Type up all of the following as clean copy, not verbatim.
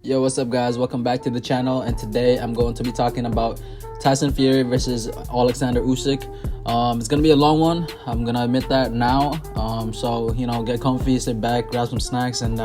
Yo, what's up guys? Welcome back to the channel, and today I'm going to be talking about Tysonfury versus Oleksandrusyk. It's gonna be a long one, I'm gonna admit that now. So get comfy, sit back, grab some snacks, and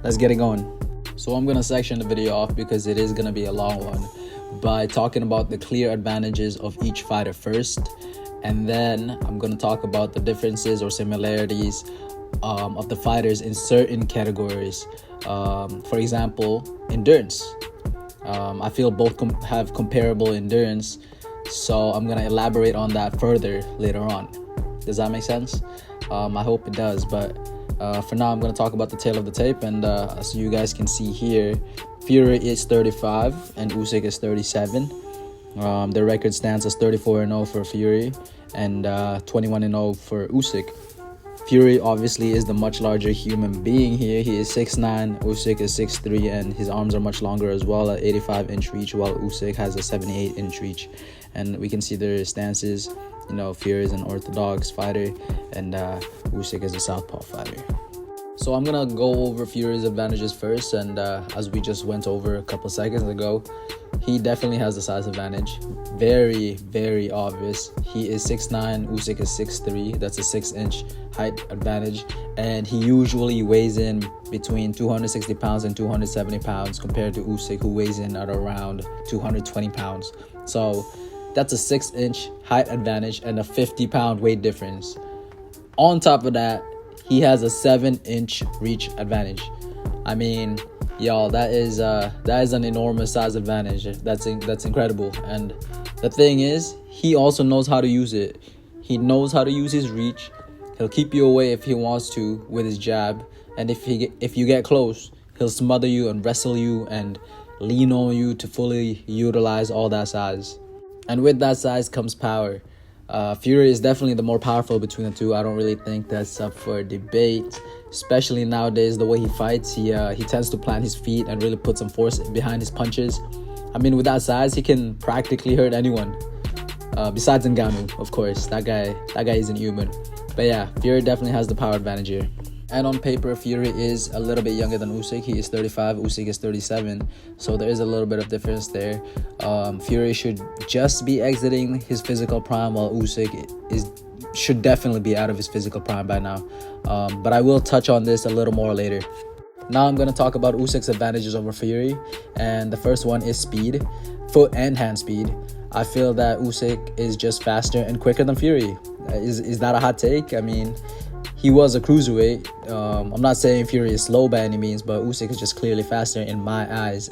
let's get it going. So I'm gonna section the video off because it is gonna be a long one by talking about the clear advantages of each fighter first, and then I'm gonna talk about the differences or similarities of the fighters in certain categories. For example, endurance. I feel both have comparable endurance, so I'm gonna elaborate on that further later on. Does that make sense? I hope it does, but for now I'm gonna talk about the tail of the tape. And so you guys can see here, Fury is 35 and Usyk is 37. Their record stands as 34-0 for Fury and 21-0 for Usyk. Fury obviously is the much larger human being here. He is 6'9", Usyk is 6'3", and his arms are much longer as well at 85-inch reach, while Usyk has a 78-inch reach. And we can see their stances. Fury is an orthodox fighter, and Usyk is a southpaw fighter. So I'm gonna go over Fury's advantages first, and as we just went over a couple seconds ago, he definitely has the size advantage. Very, very obvious. He is 6'9", Usyk is 6'3". That's a 6-inch height advantage, and he usually weighs in between 260 pounds and 270 pounds compared to Usyk, who weighs in at around 220 pounds. So that's a 6-inch height advantage and a 50-pound weight difference. On top of that, he has a 7-inch reach advantage. I mean, y'all, that is an enormous size advantage. That's incredible. And the thing is, he also knows how to use it. He knows how to use his reach. He'll keep you away if he wants to with his jab, and if you get close, he'll smother you and wrestle you and lean on you to fully utilize all that size. And with that size comes power. Fury is definitely the more powerful between the two. I don't really think that's up for debate, especially nowadays. The way he fights, he tends to plant his feet and really put some force behind his punches. I mean, with that size, he can practically hurt anyone, besides Ngannou, of course. That guy isn't human. But yeah, Fury definitely has the power advantage here. And on paper, Fury is a little bit younger than Usyk. He is 35, Usyk is 37. So there is a little bit of difference there. Fury should just be exiting his physical prime, while Usyk should definitely be out of his physical prime by now. But I will touch on this a little more later. Now I'm going to talk about Usyk's advantages over Fury. And the first one is speed, foot and hand speed. I feel that Usyk is just faster and quicker than Fury. Is that a hot take? I mean, he was a cruiserweight. I'm not saying Fury is slow by any means, but Usyk is just clearly faster in my eyes.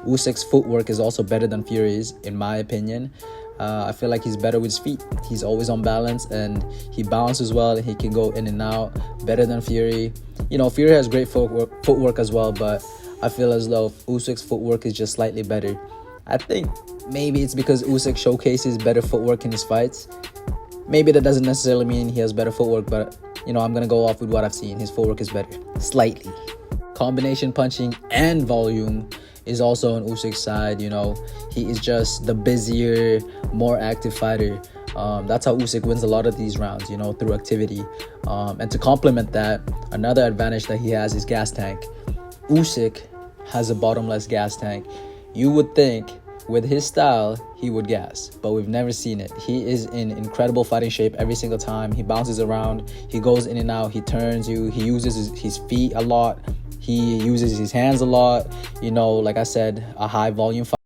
Usyk's footwork is also better than Fury's, in my opinion. I feel like he's better with his feet. He's always on balance, and he bounces well, and he can go in and out better than Fury. Fury has great footwork as well, but I feel as though Usyk's footwork is just slightly better. I think maybe it's because Usyk showcases better footwork in his fights. Maybe that doesn't necessarily mean he has better footwork, but I'm going to go off with what I've seen. His footwork is better, slightly. Combination punching and volume is also on Usyk's side. He is just the busier, more active fighter. That's how Usyk wins a lot of these rounds, through activity. And to complement that, another advantage that he has is gas tank. Usyk has a bottomless gas tank. You would think with his style, he would gas, but we've never seen it. He is in incredible fighting shape every single time. He bounces around, he goes in and out, he turns you, he uses his feet a lot, he uses his hands a lot. Like I said, a high volume fight.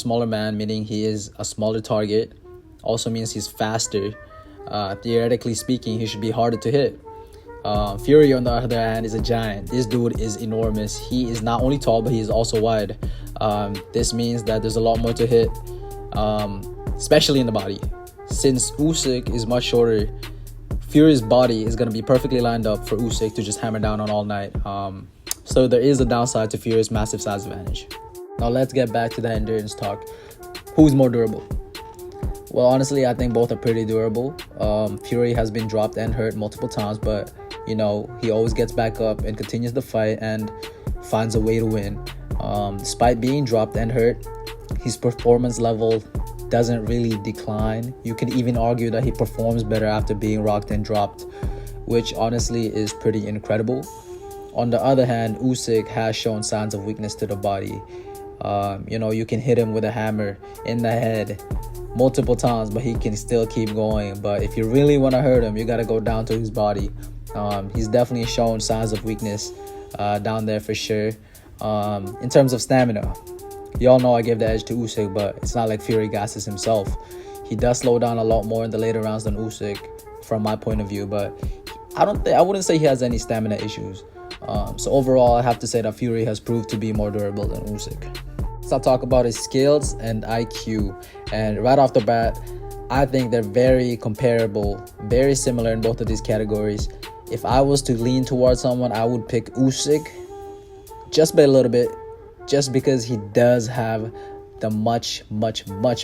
Smaller man, meaning he is a smaller target, also means he's faster. Theoretically speaking, he should be harder to hit. Fury, on the other hand, is a giant. This dude is enormous. He is not only tall, but he is also wide. This means that there's a lot more to hit, especially in the body. Since Usyk is much shorter, Fury's body is going to be perfectly lined up for Usyk to just hammer down on all night. So there is a downside to Fury's massive size advantage. Now let's get back to the endurance talk. Who's more durable? Well, honestly, I think both are pretty durable. Fury has been dropped and hurt multiple times, but he always gets back up and continues the fight and finds a way to win. Despite being dropped and hurt, his performance level doesn't really decline. You can even argue that he performs better after being rocked and dropped, which honestly is pretty incredible. On the other hand, Usyk has shown signs of weakness to the body. You can hit him with a hammer in the head multiple times, but he can still keep going. But if you really want to hurt him, you got to go down to his body. He's definitely shown signs of weakness down there for sure. In terms of stamina, y'all know I gave the edge to Usyk, but it's not like Fury gasses himself. He does slow down a lot more in the later rounds than Usyk, from my point of view. But I wouldn't say he has any stamina issues. So overall, I have to say that Fury has proved to be more durable than Usyk. So I'll talk about his skills and IQ. And right off the bat, I think they're very comparable, very similar in both of these categories. If I was to lean towards someone, I would pick Usyk just by a little bit, just because he does have the much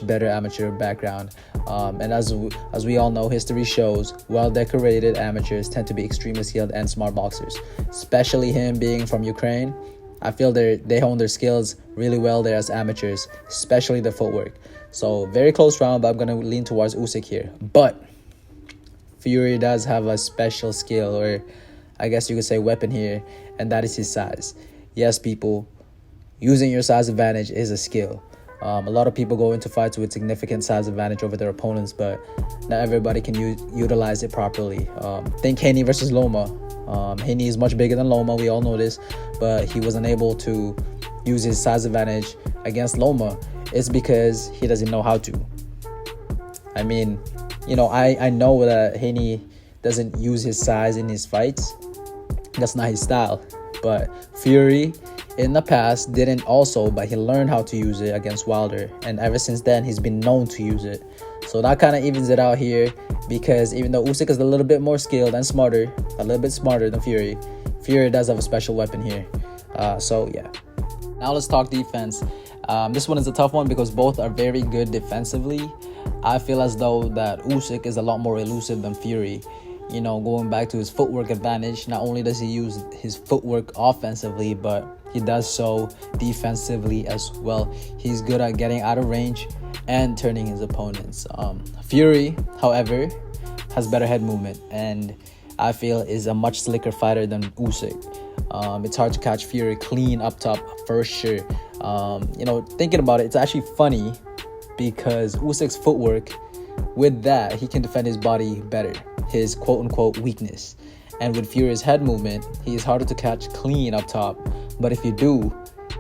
better amateur background. And as we all know, history shows well-decorated amateurs tend to be extremely skilled and smart boxers, especially him being from Ukraine. I feel they hone their skills really well there as amateurs, especially the footwork. So very close round, but I'm going to lean towards Usyk here. But Fury does have a special skill, or I guess you could say weapon here, and that is his size. Yes, people, using your size advantage is a skill. A lot of people go into fights with significant size advantage over their opponents, but not everybody can utilize it properly. Think Haney versus Loma. Haney is much bigger than Loma, we all know this, but he wasn't able to use his size advantage against Loma. It's because he doesn't know how to. I mean, I know that Haney doesn't use his size in his fights. That's not his style. But Fury, in the past, didn't also, but he learned how to use it against Wilder. And ever since then, he's been known to use it. So that kind of evens it out here, because even though Usyk is a little bit more skilled and smarter, a little bit smarter than Fury, Fury does have a special weapon here. So, yeah. Now let's talk defense. This one is a tough one because both are very good defensively. I feel as though that Usyk is a lot more elusive than Fury. Going back to his footwork advantage, not only does he use his footwork offensively, but he does so defensively as well. He's good at getting out of range and turning his opponents. Fury, however, has better head movement, and I feel is a much slicker fighter than Usyk. It's hard to catch Fury clean up top for sure. Thinking about it, it's actually funny because Usyk's footwork, with that, he can defend his body better, his quote-unquote weakness. And with Fury's head movement, he is harder to catch clean up top. But if you do,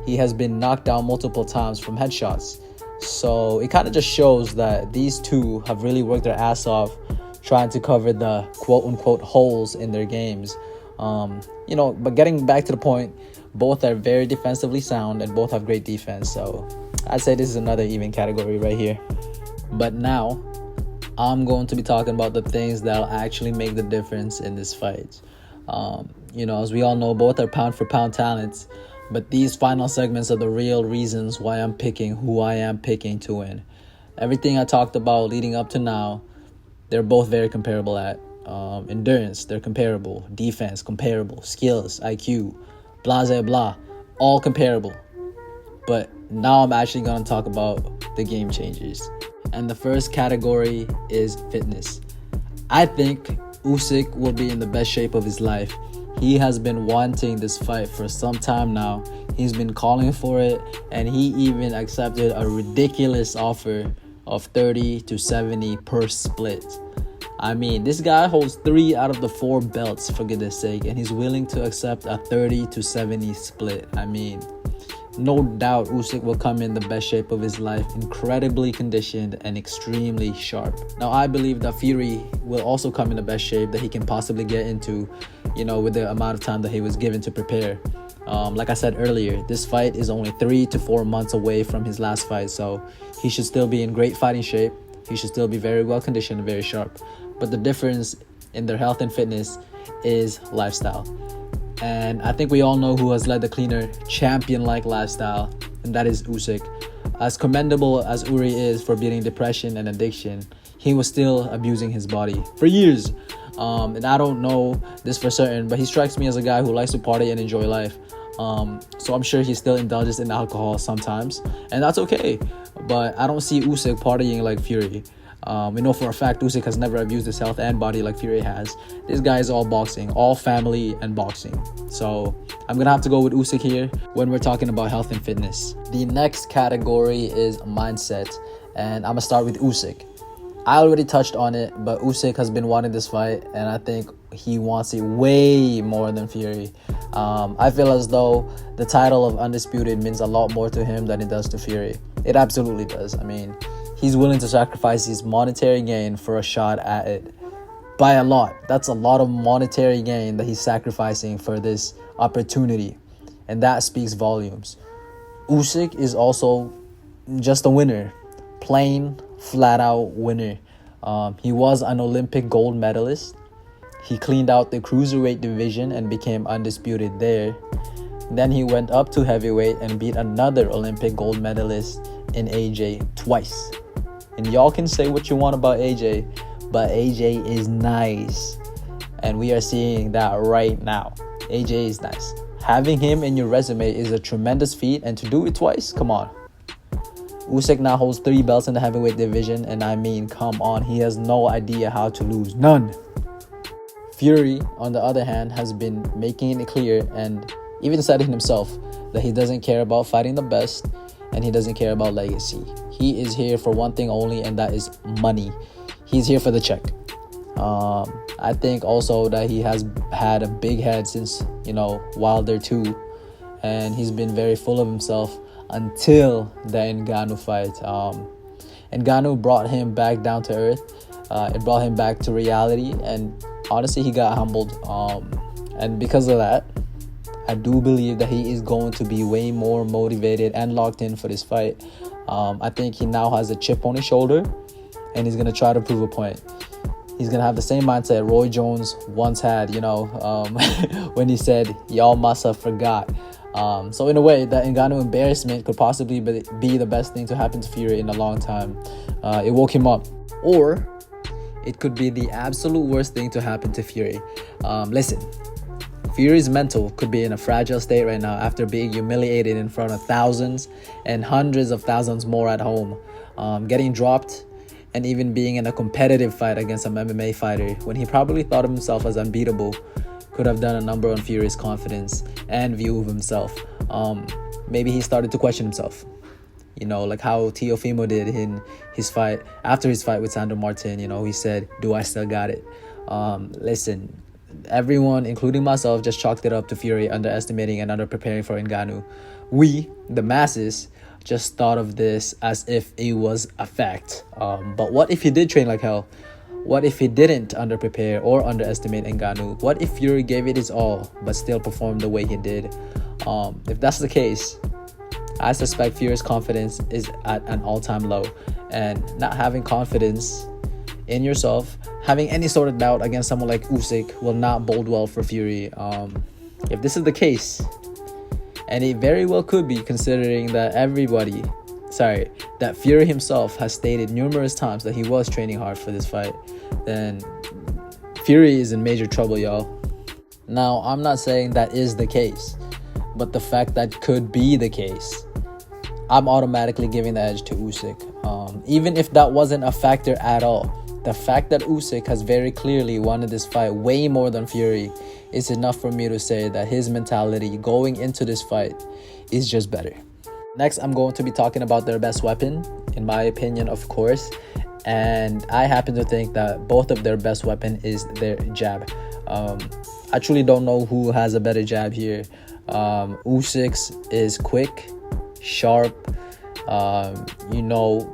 he has been knocked down multiple times from headshots. So it kind of just shows that these two have really worked their ass off trying to cover the quote-unquote holes in their games. But getting back to the point, both are very defensively sound and both have great defense. So I'd say this is another even category right here. But now, I'm going to be talking about the things that'll actually make the difference in this fight. As we all know, both are pound for pound talents, but these final segments are the real reasons why I'm picking who I am picking to win. Everything I talked about leading up to now, they're both very comparable at. Endurance, they're comparable. Defense, comparable. Skills, IQ, blah, blah, blah, all comparable. But now I'm actually going to talk about the game changers. And the first category is fitness. I think Usyk will be in the best shape of his life. He has been wanting this fight for some time now. He's been calling for it, and he even accepted a ridiculous offer of 30 to 70 per split. I mean, this guy holds 3 out of the 4 belts, for goodness sake, and he's willing to accept a 30 to 70 split. I mean, no doubt Usyk will come in the best shape of his life, incredibly conditioned and extremely sharp. Now, I believe that Fury will also come in the best shape that he can possibly get into, with the amount of time that he was given to prepare. Like I said earlier, this fight is only 3 to 4 months away from his last fight, so he should still be in great fighting shape. He should still be very well conditioned and very sharp. But the difference in their health and fitness is lifestyle. And I think we all know who has led the cleaner, champion-like lifestyle, and that is Usyk. As commendable as Uri is for beating depression and addiction, he was still abusing his body for years. And I don't know this for certain, but he strikes me as a guy who likes to party and enjoy life. So I'm sure he still indulges in alcohol sometimes, and that's okay. but I don't see Usyk partying like Fury. We know for a fact Usyk has never abused his health and body like Fury has. This guy is all boxing, all family and boxing. So I'm gonna have to go with Usyk here when we're talking about health and fitness. The next category is mindset, and I'm gonna start with Usyk. I already touched on it, but Usyk has been wanting this fight, and I think he wants it way more than Fury. I feel as though the title of Undisputed means a lot more to him than it does to Fury. It absolutely does. I mean, he's willing to sacrifice his monetary gain for a shot at it. By a lot. That's a lot of monetary gain that he's sacrificing for this opportunity. And that speaks volumes. Usyk is also just a winner. Plain, flat out winner. He was an Olympic gold medalist. He cleaned out the cruiserweight division and became undisputed there. Then he went up to heavyweight and beat another Olympic gold medalist in AJ twice. And y'all can say what you want about AJ, but AJ is nice. And we are seeing that right now. AJ is nice. Having him in your resume is a tremendous feat, and to do it twice, come on. Usyk now holds 3 belts in the heavyweight division, and I mean, come on, he has no idea how to lose. None. Fury, on the other hand, has been making it clear and even said it himself that he doesn't care about fighting the best and he doesn't care about legacy. He is here for one thing only, and that is money. He's here for the check. I think also that he has had a big head since, Wilder 2, and he's been very full of himself until the Ngannou fight. Ngannou brought him back down to earth. It brought him back to reality, and honestly, he got humbled. And because of that, I do believe that he is going to be way more motivated and locked in for this fight. I think he now has a chip on his shoulder, and he's going to try to prove a point. He's going to have the same mindset Roy Jones once had, when he said, y'all must have forgot. So in a way, that Ngannou embarrassment could possibly be the best thing to happen to Fury in a long time. It woke him up. Or it could be the absolute worst thing to happen to Fury. Listen, Fury's mental could be in a fragile state right now after being humiliated in front of thousands and hundreds of thousands more at home, getting dropped, and even being in a competitive fight against an MMA fighter when he probably thought of himself as unbeatable could have done a number on Fury's confidence and view of himself. Maybe he started to question himself, like how Teofimo did in his fight, after his fight with Sandor Martin. He said, do I still got it? Listen, everyone, including myself, just chalked it up to Fury underestimating and under-preparing for Ngannou. We, the masses, just thought of this as if it was a fact. But what if he did train like hell? What if he didn't under-prepare or underestimate Ngannou? What if Fury gave it his all but still performed the way he did? If that's the case, I suspect Fury's confidence is at an all-time low. And not having confidence in yourself, having any sort of doubt against someone like Usyk will not bode well for Fury. If this is the case, and it very well could be, considering that that Fury himself has stated numerous times that he was training hard for this fight, then Fury is in major trouble, y'all. Now, I'm not saying that is the case, but the fact that could be the case, I'm automatically giving the edge to Usyk. Even if that wasn't a factor at all, the fact that Usyk has very clearly wanted this fight way more than Fury is enough for me to say that his mentality going into this fight is just better. Next, I'm going to be talking about their best weapon, in my opinion, of course. And I happen to think that both of their best weapon is their jab. I truly don't know who has a better jab here. Usyk's is quick, sharp,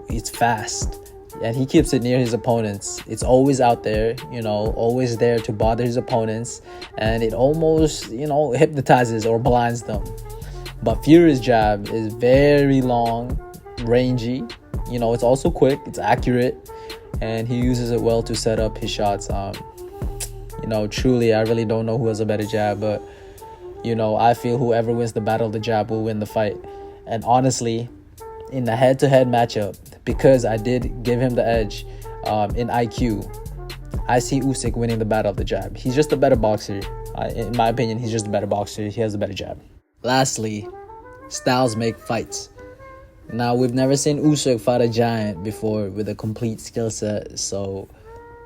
it's fast. And he keeps it near his opponents. It's always out there, always there to bother his opponents. And it almost, hypnotizes or blinds them. But Fury's jab is very long, rangy. It's also quick, it's accurate. And he uses it well to set up his shots. Truly, I really don't know who has a better jab. But, I feel whoever wins the battle of the jab will win the fight. And honestly, in the head-to-head matchup, because I did give him the edge in IQ, I see Usyk winning the battle of the jab. He's just a better boxer. In my opinion, he's just a better boxer. He has a better jab. Lastly, styles make fights. Now, we've never seen Usyk fight a giant before with a complete skill set, so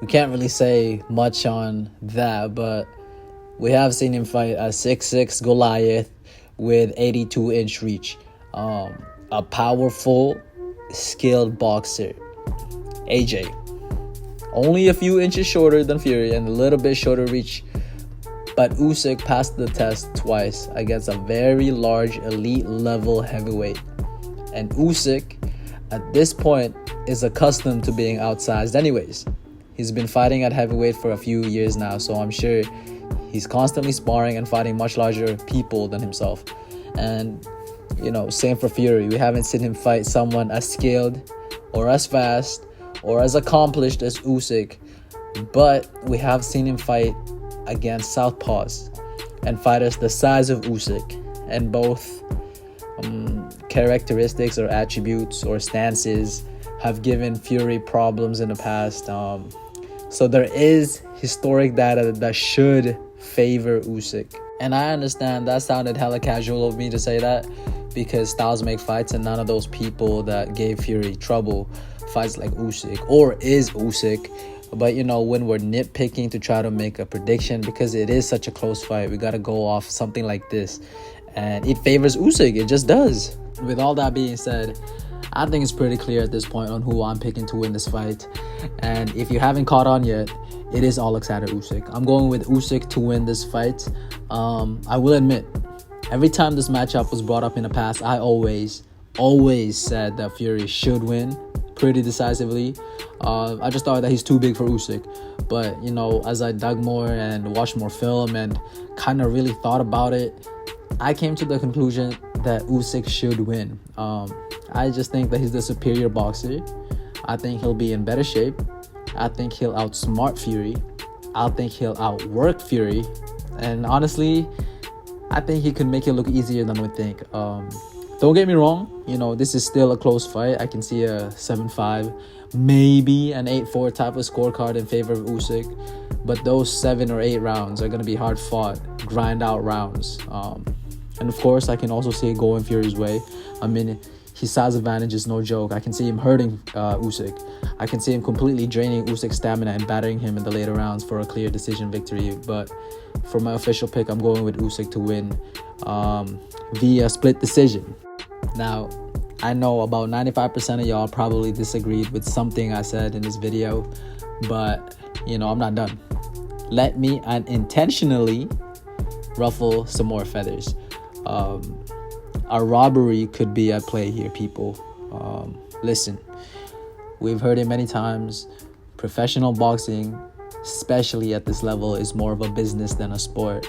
we can't really say much on that, but we have seen him fight a 6'6" Goliath with 82-inch reach. A powerful, skilled boxer. AJ. Only a few inches shorter than Fury and a little bit shorter reach, but Usyk passed the test twice against a very large elite level heavyweight. And Usyk, at this point, is accustomed to being outsized anyways. He's been fighting at heavyweight for a few years now, so I'm sure he's constantly sparring and fighting much larger people than himself. And, same for Fury. We haven't seen him fight someone as skilled or as fast or as accomplished as Usyk, but we have seen him fight against southpaws and fighters the size of Usyk, and both characteristics or attributes or stances have given Fury problems in the past. So there is historic data that should favor Usyk. And I understand that sounded hella casual of me to say that, because styles make fights, and none of those people that gave Fury trouble fights like Usyk or is Usyk. But when we're nitpicking to try to make a prediction, because it is such a close fight, we got to go off something like this, and it favors Usyk. It just does. With all that being said, I think it's pretty clear at this point on who I'm picking to win this fight. And if you haven't caught on yet, it is Oleksandr Usyk. I'm going with Usyk to win this fight. I will admit, every time this matchup was brought up in the past, I always said that Fury should win pretty decisively. I just thought that he's too big for Usyk. But, as I dug more and watched more film and kind of really thought about it, I came to the conclusion that Usyk should win. I just think that he's the superior boxer. I think he'll be in better shape. I think he'll outsmart Fury. I think he'll outwork Fury. And honestly, I think he can make it look easier than we think. Don't get me wrong, this is still a close fight. I can see a 7-5, maybe an 8-4 type of scorecard in favor of Usyk. But those 7 or 8 rounds are going to be hard fought, grind out rounds. And of course, I can also see it going Fury's way. I mean, his size advantage is no joke. I can see him hurting Usyk. I can see him completely draining Usyk's stamina and battering him in the later rounds for a clear decision victory. But for my official pick, I'm going with Usyk to win via split decision. Now, I know about 95% of y'all probably disagreed with something I said in this video, but, I'm not done. Let me unintentionally ruffle some more feathers. A robbery could be at play here, people. Listen, we've heard it many times. Professional boxing, especially at this level, is more of a business than a sport.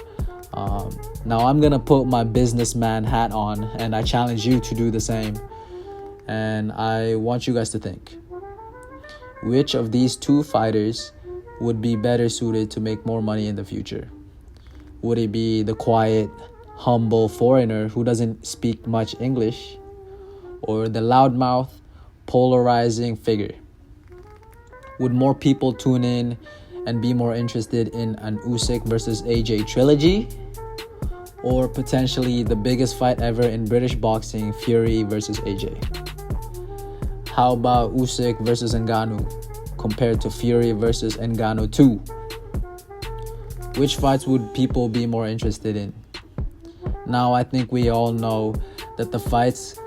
Now I'm gonna put my businessman hat on, and I challenge you to do the same. And I want you guys to think, which of these two fighters would be better suited to make more money in the future? Would it be the quiet, humble foreigner who doesn't speak much English, or the loudmouth, polarizing figure? Would more people tune in and be more interested in an Usyk versus AJ trilogy, or potentially the biggest fight ever in British boxing, Fury versus AJ? How about Usyk versus Ngannou compared to Fury versus Ngannou 2? Which fights would people be more interested in? Now, I think we all know that the fights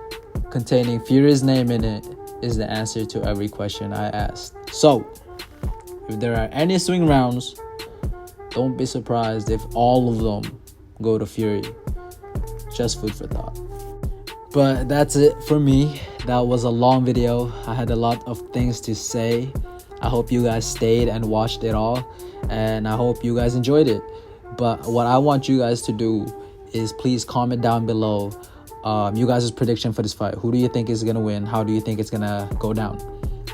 containing Fury's name in it is the answer to every question I asked. So, if there are any swing rounds, don't be surprised if all of them go to Fury. Just food for thought. But that's it for me. That was a long video. I had a lot of things to say. I hope you guys stayed and watched it all, and I hope you guys enjoyed it. But what I want you guys to do is please comment down below you guys' prediction for this fight. Who do you think is gonna win? How do you think it's gonna go down?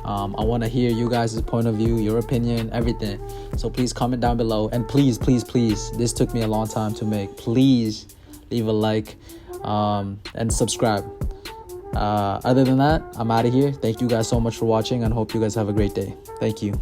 I want to hear you guys' point of view, your opinion, everything. So please comment down below, and please, this took me a long time to make. Please leave a like and subscribe. Other than that, I'm out of here. Thank you guys so much for watching, and hope you guys have a great day. Thank you.